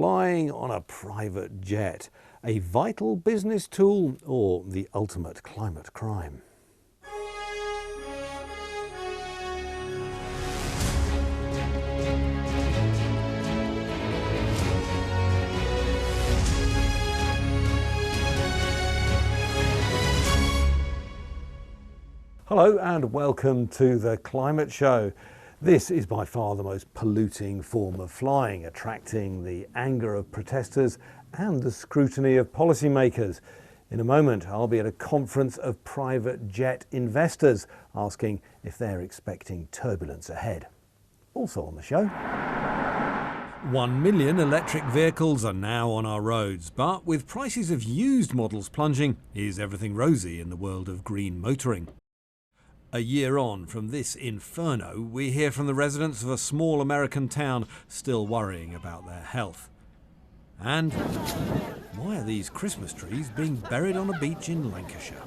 Flying on a private jet, a vital business tool or the ultimate climate crime? Hello and welcome to the Climate Show. This is by far the most polluting form of flying, attracting the anger of protesters and the scrutiny of policymakers. In a moment, I'll be at a conference of private jet investors asking if they're expecting turbulence ahead. Also on the show, 1 million electric vehicles are now on our roads, but with prices of used models plunging, is everything rosy in the world of green motoring? A year on from this inferno, we hear from the residents of a small American town still worrying about their health. And why are these Christmas trees being buried on a beach in Lancashire?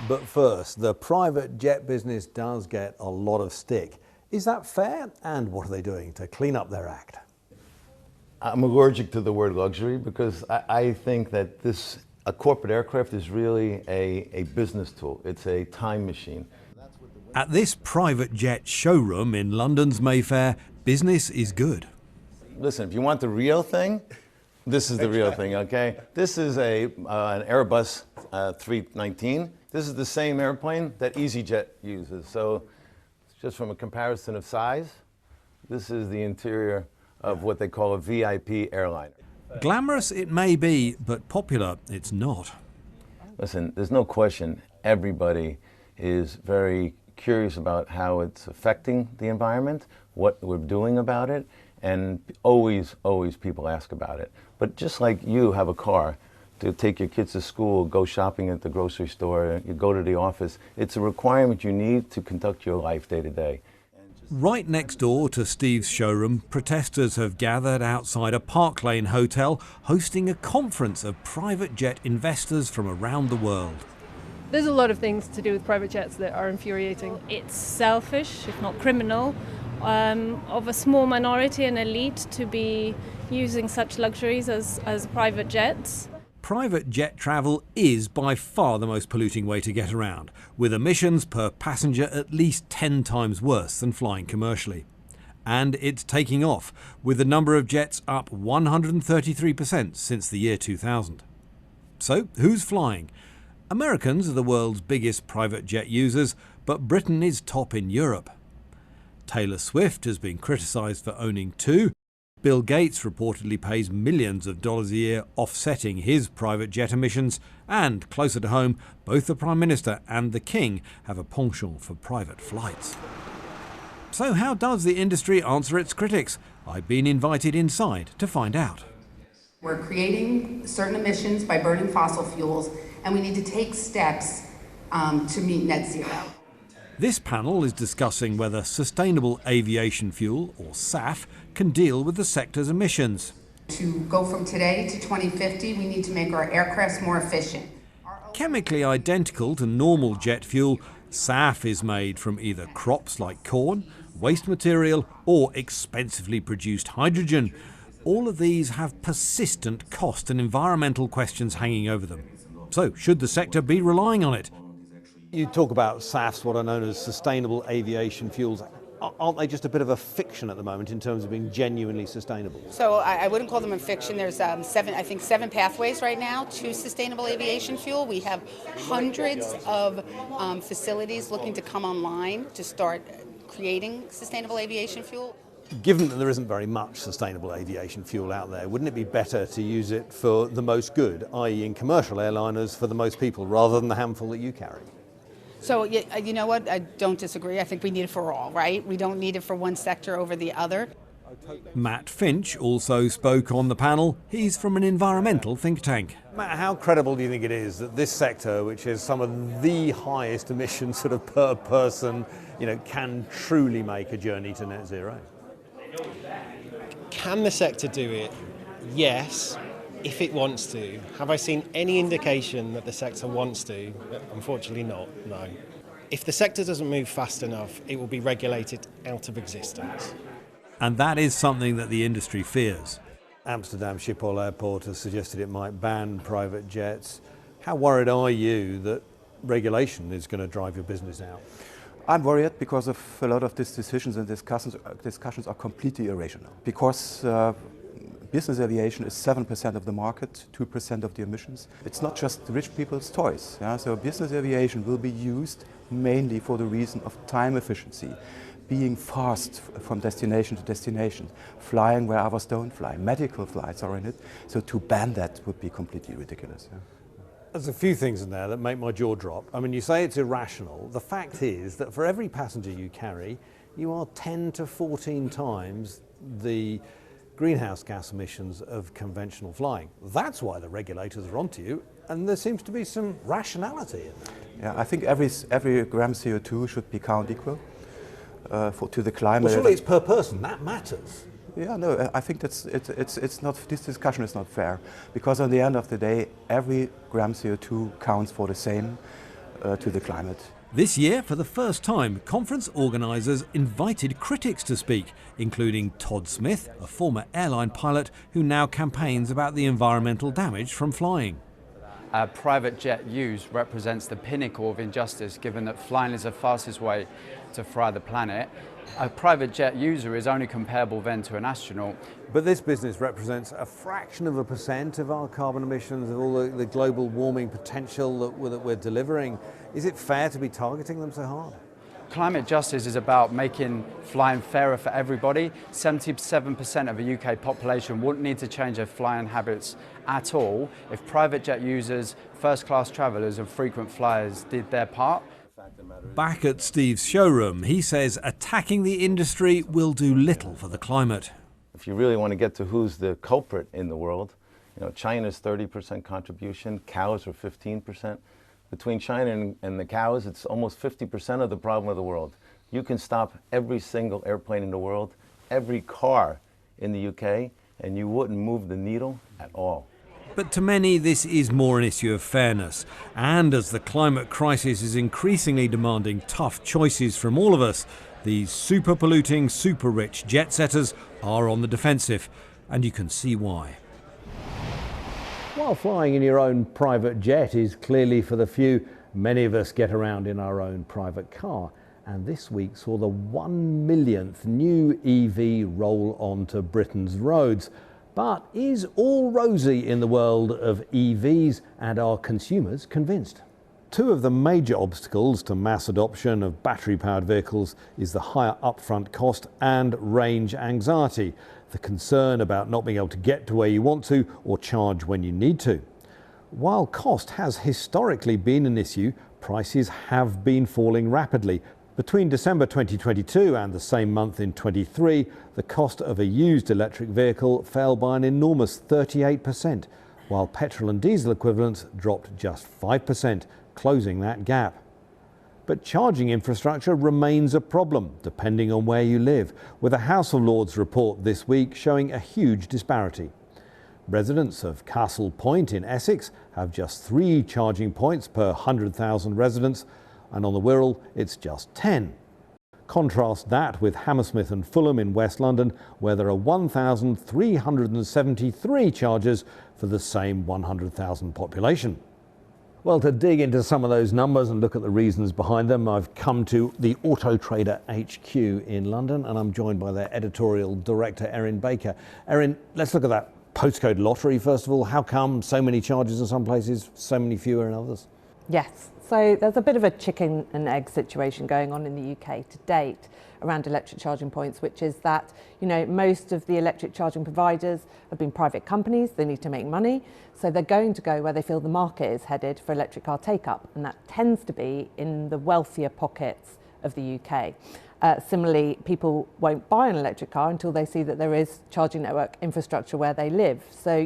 But first, the private jet business does get a lot of stick. Is that fair? And what are they doing to clean up their act? I'm allergic to the word luxury because I think that a corporate aircraft is really a business tool. It's a time machine. At this private jet showroom in London's Mayfair, business is good. Listen, if you want the real thing, this is the real thing, okay? This is an Airbus 319. This is the same airplane that EasyJet uses. So just from a comparison of size, this is the interior of what they call a VIP airline. Glamorous it may be, but popular it's not. Listen, there's no question everybody is very curious about how it's affecting the environment, what we're doing about it, and always people ask about it. But just like you have a car to take your kids to school, go shopping at the grocery store, you go to the office, it's a requirement you need to conduct your life day to day. Right next door to Steve's showroom, protesters have gathered outside a Park Lane hotel hosting a conference of private jet investors from around the world. There's a lot of things to do with private jets that are infuriating. It's selfish, if not criminal, of a small minority and elite to be using such luxuries as private jets. Private jet travel is by far the most polluting way to get around, with emissions per passenger at least 10 times worse than flying commercially. And it's taking off, with the number of jets up 133% since the year 2000. So, who's flying? Americans are the world's biggest private jet users, but Britain is top in Europe. Taylor Swift has been criticised for owning two. Bill Gates reportedly pays millions of dollars a year offsetting his private jet emissions, and closer to home, both the Prime Minister and the King have a penchant for private flights. So how does the industry answer its critics? I've been invited inside to find out. We're creating certain emissions by burning fossil fuels, and we need to take steps to meet net zero. This panel is discussing whether sustainable aviation fuel, or SAF, can deal with the sector's emissions. To go from today to 2050, we need to make our aircrafts more efficient. Chemically identical to normal jet fuel, SAF is made from either crops like corn, waste material, or expensively produced hydrogen. All of these have persistent cost and environmental questions hanging over them. So, should the sector be relying on it? You talk about SAFs, what are known as sustainable aviation fuels. Aren't they just a bit of a fiction at the moment in terms of being genuinely sustainable? So I wouldn't call them a fiction. There's seven pathways right now to sustainable aviation fuel. We have hundreds of facilities looking to come online to start creating sustainable aviation fuel. Given that there isn't very much sustainable aviation fuel out there, wouldn't it be better to use it for the most good, i.e. in commercial airliners for the most people, rather than the handful that you carry? So you know what, I don't disagree. I think we need it for all, right? We don't need it for one sector over the other. Matt Finch also spoke on the panel. He's from an environmental think tank. Matt, how credible do you think it is that this sector, which has some of the highest emissions sort of per person, can truly make a journey to net zero? Can the sector do it? Yes, if it wants to. Have I seen any indication that the sector wants to? Unfortunately not, no. If the sector doesn't move fast enough, it will be regulated out of existence. And that is something that the industry fears. Amsterdam Schiphol Airport has suggested it might ban private jets. How worried are you that regulation is going to drive your business out? I'm worried because of a lot of these decisions and discussions are completely irrational. Because business aviation is 7% of the market, 2% of the emissions. It's not just rich people's toys. Yeah? So business aviation will be used mainly for the reason of time efficiency, being fast from destination to destination, flying where others don't fly. Medical flights are in it. So to ban that would be completely ridiculous. Yeah? There's a few things in there that make my jaw drop. I mean, you say it's irrational. The fact is that for every passenger you carry, you are 10 to 14 times the greenhouse gas emissions of conventional flying. That's why the regulators are onto you, and there seems to be some rationality in that. Yeah, I think every gram CO2 should be count equal to the climate. Well, surely it's per person. That matters. Yeah, no, I think it's not. This discussion is not fair, because on the end of the day, every gram CO2 counts for the same to the climate. This year, for the first time, conference organisers invited critics to speak, including Todd Smith, a former airline pilot who now campaigns about the environmental damage from flying. Private jet use represents the pinnacle of injustice, given that flying is the fastest way to fry the planet. A private jet user is only comparable then to an astronaut. But this business represents a fraction of a percent of our carbon emissions, of all the global warming potential that we're delivering. Is it fair to be targeting them so hard? Climate justice is about making flying fairer for everybody. 77% of the UK population wouldn't need to change their flying habits at all if private jet users, first-class travellers and frequent flyers did their part. Back at Steve's showroom, he says attacking the industry will do little for the climate. If you really want to get to who's the culprit in the world, China's 30% contribution, cows are 15%. Between China and the cows, it's almost 50% of the problem of the world. You can stop every single airplane in the world, every car in the UK, and you wouldn't move the needle at all. But to many, this is more an issue of fairness. And as the climate crisis is increasingly demanding tough choices from all of us, these super polluting, super rich jet setters are on the defensive. And you can see why. While flying in your own private jet is clearly for the few, many of us get around in our own private car. And this week saw the 1 millionth new EV roll onto Britain's roads. But is all rosy in the world of EVs, and are consumers convinced? Two of the major obstacles to mass adoption of battery-powered vehicles is the higher upfront cost and range anxiety, the concern about not being able to get to where you want to or charge when you need to. While cost has historically been an issue, prices have been falling rapidly. Between December 2022 and the same month in 23, the cost of a used electric vehicle fell by an enormous 38%, while petrol and diesel equivalents dropped just 5%, closing that gap. But charging infrastructure remains a problem, depending on where you live, with a House of Lords report this week showing a huge disparity. Residents of Castle Point in Essex have just 3 charging points per 100,000 residents, and on the Wirral it's just 10. Contrast that with Hammersmith and Fulham in West London, where there are 1,373 chargers for the same 100,000 population. Well, to dig into some of those numbers and look at the reasons behind them, I've come to the Auto Trader HQ in London, and I'm joined by their editorial director, Erin Baker. Erin, let's look at that postcode lottery first of all. How come so many chargers in some places, so many fewer in others? Yes, so there's a bit of a chicken and egg situation going on in the UK to date around electric charging points, which is that, most of the electric charging providers have been private companies. They need to make money, so they're going to go where they feel the market is headed for electric car take-up, and that tends to be in the wealthier pockets of the UK. Similarly, people won't buy an electric car until they see that there is charging network infrastructure where they live. So,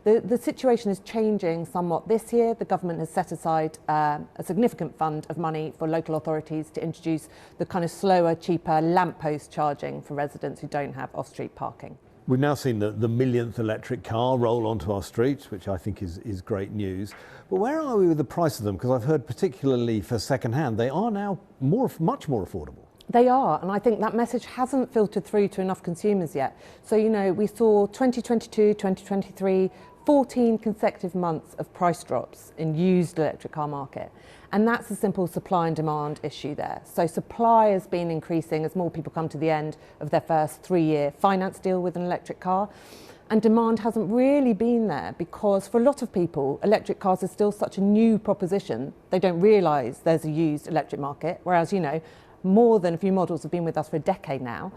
the situation is changing somewhat this year. The government has set aside a significant fund of money for local authorities to introduce the kind of slower, cheaper lamppost charging for residents who don't have off-street parking. We've now seen the millionth electric car roll onto our streets, which I think is great news. But where are we with the price of them? Because I've heard particularly for second-hand, they are now much more affordable. They are, and I think that message hasn't filtered through to enough consumers yet. So, you know, we saw 2022, 2023, 14 consecutive months of price drops in used electric car market. And that's a simple supply and demand issue there. So supply has been increasing as more people come to the end of their first 3-year finance deal with an electric car. And demand hasn't really been there because for a lot of people, electric cars are still such a new proposition. They don't realise there's a used electric market, whereas, you know, more than a few models have been with us for a decade now.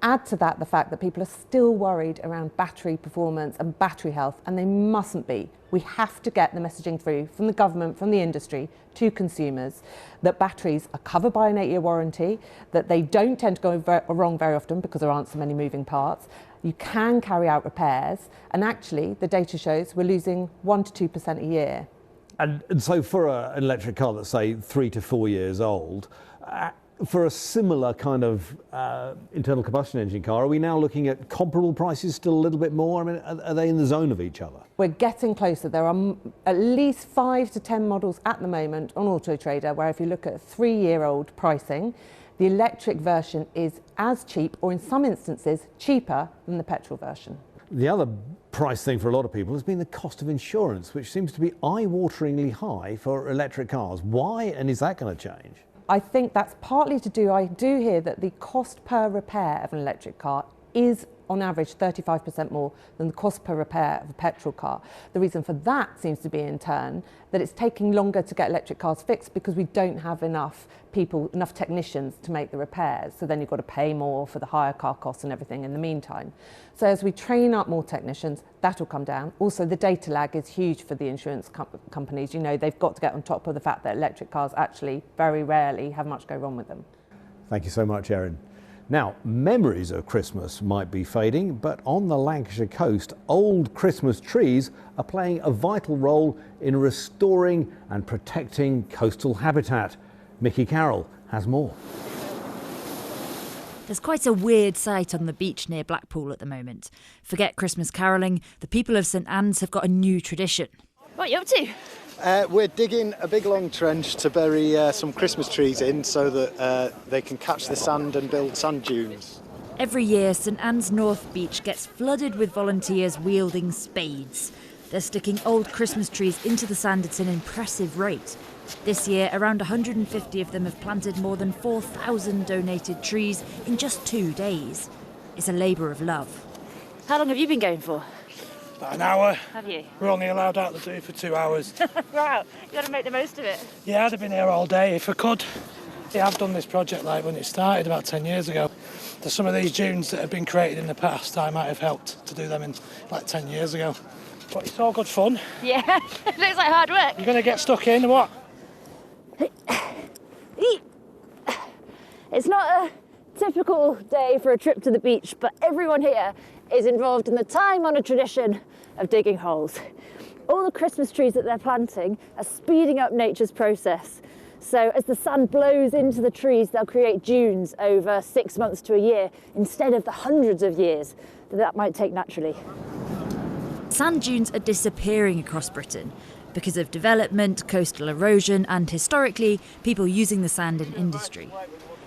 Add to that the fact that people are still worried around battery performance and battery health, and they mustn't be. We have to get the messaging through from the government, from the industry, to consumers, that batteries are covered by an 8-year warranty, that they don't tend to go wrong very often because there aren't so many moving parts. You can carry out repairs, and actually the data shows we're losing 1 to 2% a year. And so for an electric car that's, say, 3 to 4 years old, for a similar kind of internal combustion engine car, are we now looking at comparable prices, still a little bit more? I mean, are they in the zone of each other? We're getting closer. There are at least 5 to 10 models at the moment on Auto Trader where if you look at 3-year-old pricing, the electric version is as cheap, or in some instances cheaper, than the petrol version. The other price thing for a lot of people has been the cost of insurance, which seems to be eye-wateringly high for electric cars. Why, and is that going to change? I think that's partly to do, I do hear that the cost per repair of an electric car is on average 35% more than the cost per repair of a petrol car. The reason for that seems to be in turn that it's taking longer to get electric cars fixed because we don't have enough people, enough technicians to make the repairs. So then you've got to pay more for the hire car costs and everything in the meantime. So as we train up more technicians, that'll come down. Also, the data lag is huge for the insurance companies. You know, they've got to get on top of the fact that electric cars actually very rarely have much go wrong with them. Thank you so much, Erin. Now, memories of Christmas might be fading, but on the Lancashire coast, old Christmas trees are playing a vital role in restoring and protecting coastal habitat. Mickey Carroll has more. There's quite a weird sight on the beach near Blackpool at the moment. Forget Christmas carolling, the people of St Anne's have got a new tradition. What are you up to? We're digging a big long trench to bury some Christmas trees in so that they can catch the sand and build sand dunes. Every year, St Anne's North Beach gets flooded with volunteers wielding spades. They're sticking old Christmas trees into the sand at an impressive rate. This year, around 150 of them have planted more than 4,000 donated trees in just 2 days. It's a labour of love. How long have you been going for? About an hour. Have you? We're only allowed out the do for 2 hours. Wow, you got to make the most of it. Yeah, I'd have been here all day if I could. Yeah, I've done this project like when it started about 10 years ago. There's some of these dunes that have been created in the past. I might have helped to do them in like 10 years ago. But it's all good fun. Yeah, it looks like hard work. You're going to get stuck in, what? It's not a typical day for a trip to the beach, but everyone here is involved in the time-honoured tradition of digging holes. All the Christmas trees that they're planting are speeding up nature's process. So as the sun blows into the trees, they'll create dunes over 6 months to a year instead of the hundreds of years that might take naturally. Sand dunes are disappearing across Britain because of development, coastal erosion and, historically, people using the sand in industry.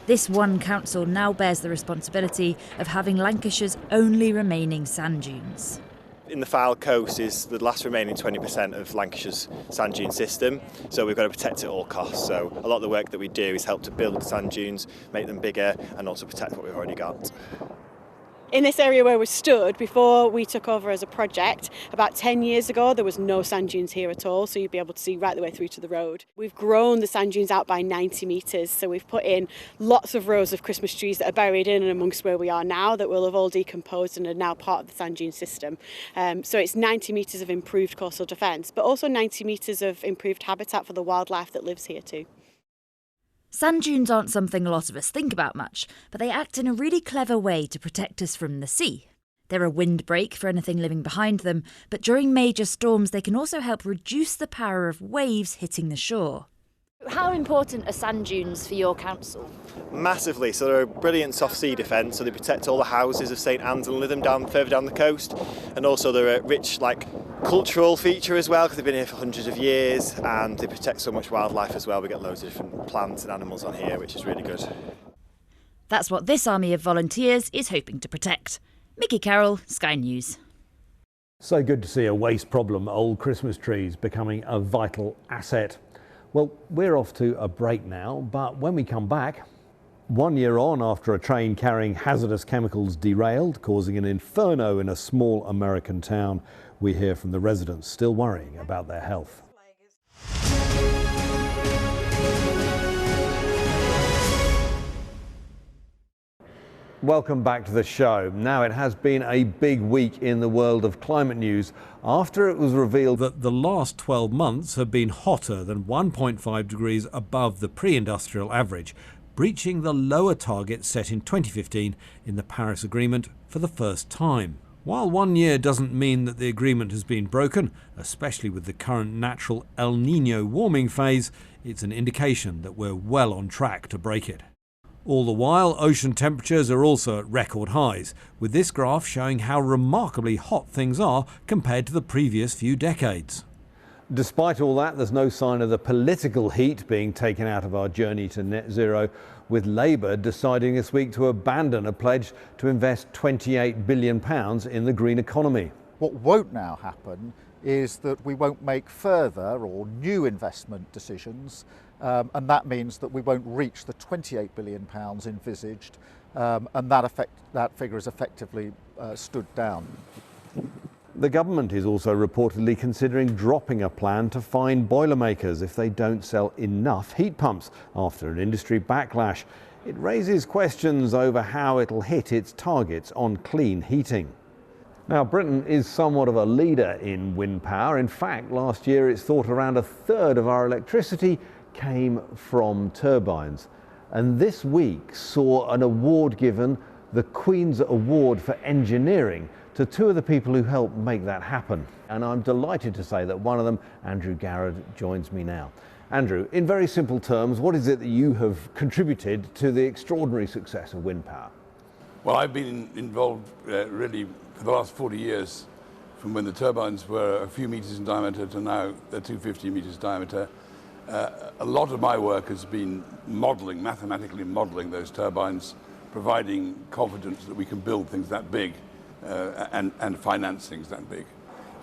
This one council now bears the responsibility of having Lancashire's only remaining sand dunes. In the Fylde coast is the last remaining 20% of Lancashire's sand dune system, so we've got to protect it at all costs. So a lot of the work that we do is help to build sand dunes, make them bigger and also protect what we've already got. In this area where we stood, before we took over as a project, about 10 years ago, there was no sand dunes here at all, so you'd be able to see right the way through to the road. We've grown the sand dunes out by 90 metres, so we've put in lots of rows of Christmas trees that are buried in and amongst where we are now that will have all decomposed and are now part of the sand dune system. So it's 90 metres of improved coastal defence, but also 90 metres of improved habitat for the wildlife that lives here too. Sand dunes aren't something a lot of us think about much, but they act in a really clever way to protect us from the sea. They're a windbreak for anything living behind them, but during major storms they can also help reduce the power of waves hitting the shore. How important are sand dunes for your council? Massively, so they're a brilliant soft sea defence, so they protect all the houses of St Anne's and Lytham further down the coast, and also they're a rich cultural feature as well because they've been here for hundreds of years and they protect so much wildlife as well. We get loads of different plants and animals on here, which is really good. That's what this army of volunteers is hoping to protect. Mickey Carroll, Sky News. So good to see a waste problem, old Christmas trees, becoming a vital asset. Well, we're off to a break now, but when we come back, 1 year on after a train carrying hazardous chemicals derailed, causing an inferno in a small American town, we hear from the residents still worrying about their health. Welcome back to the show. Now, it has been a big week in the world of climate news after it was revealed that the last 12 months have been hotter than 1.5 degrees above the pre-industrial average, breaching the lower target set in 2015 in the Paris Agreement for the first time. While 1 year doesn't mean that the agreement has been broken, especially with the current natural El Niño warming phase, it's an indication that we're well on track to break it. All the while, ocean temperatures are also at record highs, with this graph showing how remarkably hot things are compared to the previous few decades. Despite all that, there's no sign of the political heat being taken out of our journey to net zero, with Labour deciding this week to abandon a pledge to invest £28 billion in the green economy. What won't now happen is that we won't make further or new investment decisions, and that means that we won't reach the £28 billion envisaged, and that figure is effectively stood down. The government is also reportedly considering dropping a plan to fine boilermakers if they don't sell enough heat pumps after an industry backlash. It raises questions over how it'll hit its targets on clean heating. Now, Britain is somewhat of a leader in wind power. In fact, last year it's thought around a third of our electricity came from turbines. And this week saw an award given, the Queen's Award for Engineering, to two of the people who helped make that happen. And I'm delighted to say that one of them, Andrew Garrod, joins me now. Andrew, in very simple terms, what is it that you have contributed to the extraordinary success of wind power? Well, I've been involved really for the last 40 years, from when the turbines were a few meters in diameter to now they're 250 meters diameter. A lot of my work has been modeling, mathematically modeling those turbines, providing confidence that we can build things that big and finance things that big.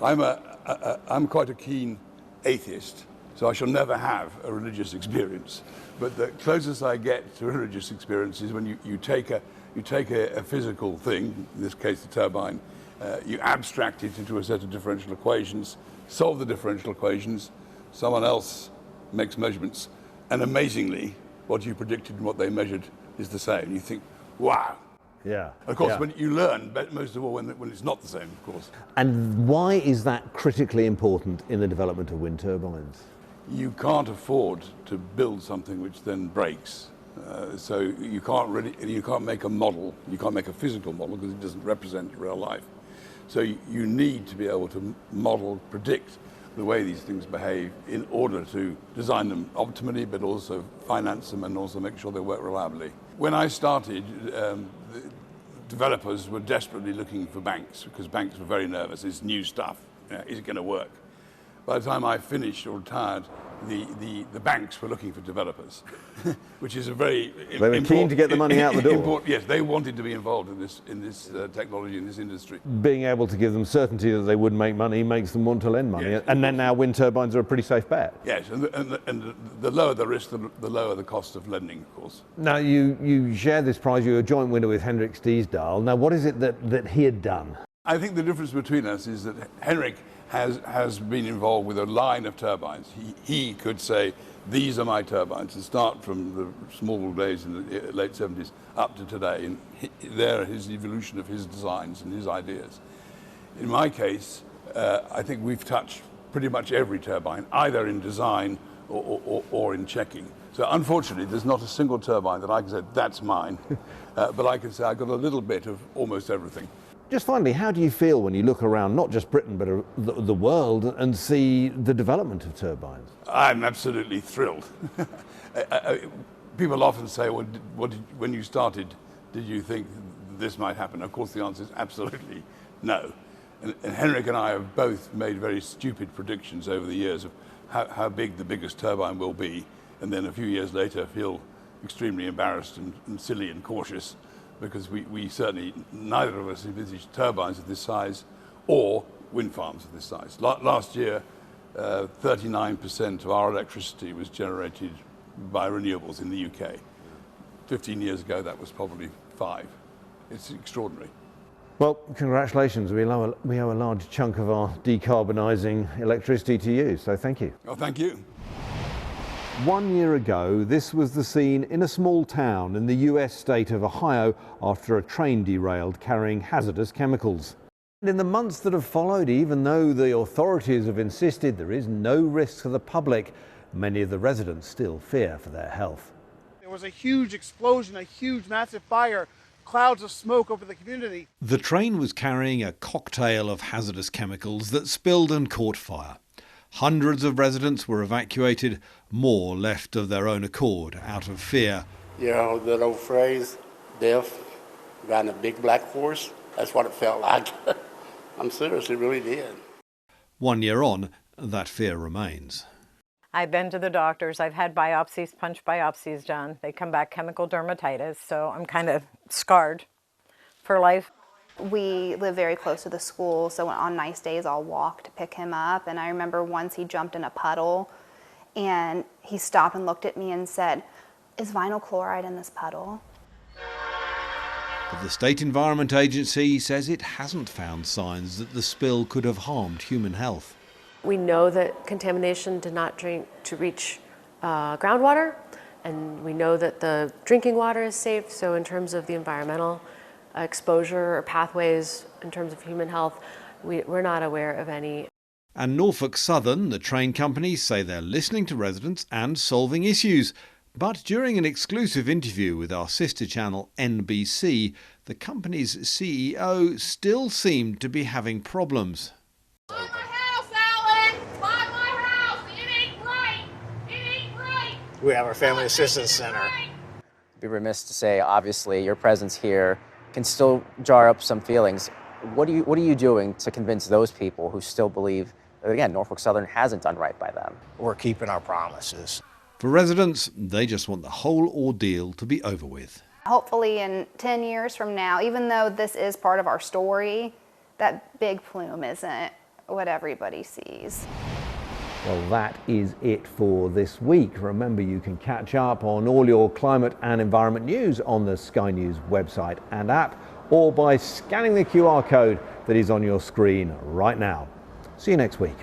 I'm quite a keen atheist, so I shall never have a religious experience. But the closest I get to a religious experience is when you take a physical thing, in this case the turbine, you abstract it into a set of differential equations, solve the differential equations, someone else makes measurements, and amazingly, what you predicted and what they measured is the same. You think, wow. Yeah. Of course, when you learn, but most of all when it's not the same, of course. And why is that critically important in the development of wind turbines? You can't afford to build something which then breaks. So you can't make a model, you can't make a physical model because it doesn't represent real life. So you need to be able to model, predict the way these things behave in order to design them optimally, but also finance them and also make sure they work reliably. When I started, developers were desperately looking for banks because banks were very nervous. It's new stuff. Is it going to work? By the time I finished or retired, the banks were looking for developers, which is a very they were keen to get the money out the door. Yes, they wanted to be involved in this technology, in this industry. Being able to give them certainty that they would make money makes them want to lend money. Yes, and then now wind turbines are a pretty safe bet. Yes, and the lower the risk, the lower the cost of lending, of course. Now, you share this prize, you're a joint winner with Henrik Stiesdal. Now, what is it that he had done? I think the difference between us is that Henrik has been involved with a line of turbines. He could say, these are my turbines, and start from the small days in the late 70s up to today. And there is the evolution of his designs and his ideas. In my case, I think we've touched pretty much every turbine, either in design or in checking. So unfortunately, there's not a single turbine that I can say, that's mine. But I can say I got a little bit of almost everything. Just finally, how do you feel when you look around, not just Britain, but the world, and see the development of turbines? I'm absolutely thrilled. People often say, well, when you started, did you think this might happen? Of course, the answer is absolutely no. And Henrik and I have both made very stupid predictions over the years of how big the biggest turbine will be, and then a few years later feel extremely embarrassed and silly and cautious, because we certainly, neither of us envisaged turbines of this size or wind farms of this size. Last year, 39% of our electricity was generated by renewables in the UK. 15 years ago, that was probably 5. It's extraordinary. Well, congratulations. We owe a large chunk of our decarbonising electricity to you, so thank you. Oh, thank you. 1 year ago, this was the scene in a small town in the US state of Ohio after a train derailed carrying hazardous chemicals. And in the months that have followed, even though the authorities have insisted there is no risk to the public, many of the residents still fear for their health. There was a huge explosion, a huge massive fire, clouds of smoke over the community. The train was carrying a cocktail of hazardous chemicals that spilled and caught fire. Hundreds of residents were evacuated, more left of their own accord out of fear. You know, that old phrase, death riding a big black horse, that's what it felt like. I'm serious, it really did. 1 year on, that fear remains. I've been to the doctors, I've had biopsies, punch biopsies done. They come back chemical dermatitis, so I'm kind of scarred for life. We live very close to the school, so on nice days I'll walk to pick him up. And I remember once he jumped in a puddle and he stopped and looked at me and said, "Is vinyl chloride in this puddle?" But the State Environment Agency says it hasn't found signs that the spill could have harmed human health. We know that contamination did not reach groundwater, and we know that the drinking water is safe. So in terms of the environmental exposure or pathways in terms of human health, we're not aware of any. And Norfolk Southern, the train company, say they're listening to residents and solving issues. But during an exclusive interview with our sister channel NBC, the company's CEO still seemed to be having problems. We have our Family Assistance Center. I'd be remiss to say, obviously, your presence here can still jar up some feelings. What are you doing to convince those people who still believe that, again, Norfolk Southern hasn't done right by them? We're keeping our promises. For residents, they just want the whole ordeal to be over with. Hopefully in 10 years from now, even though this is part of our story, that big plume isn't what everybody sees. Well, that is it for this week. Remember, you can catch up on all your climate and environment news on the Sky News website and app, or by scanning the QR code that is on your screen right now. See you next week.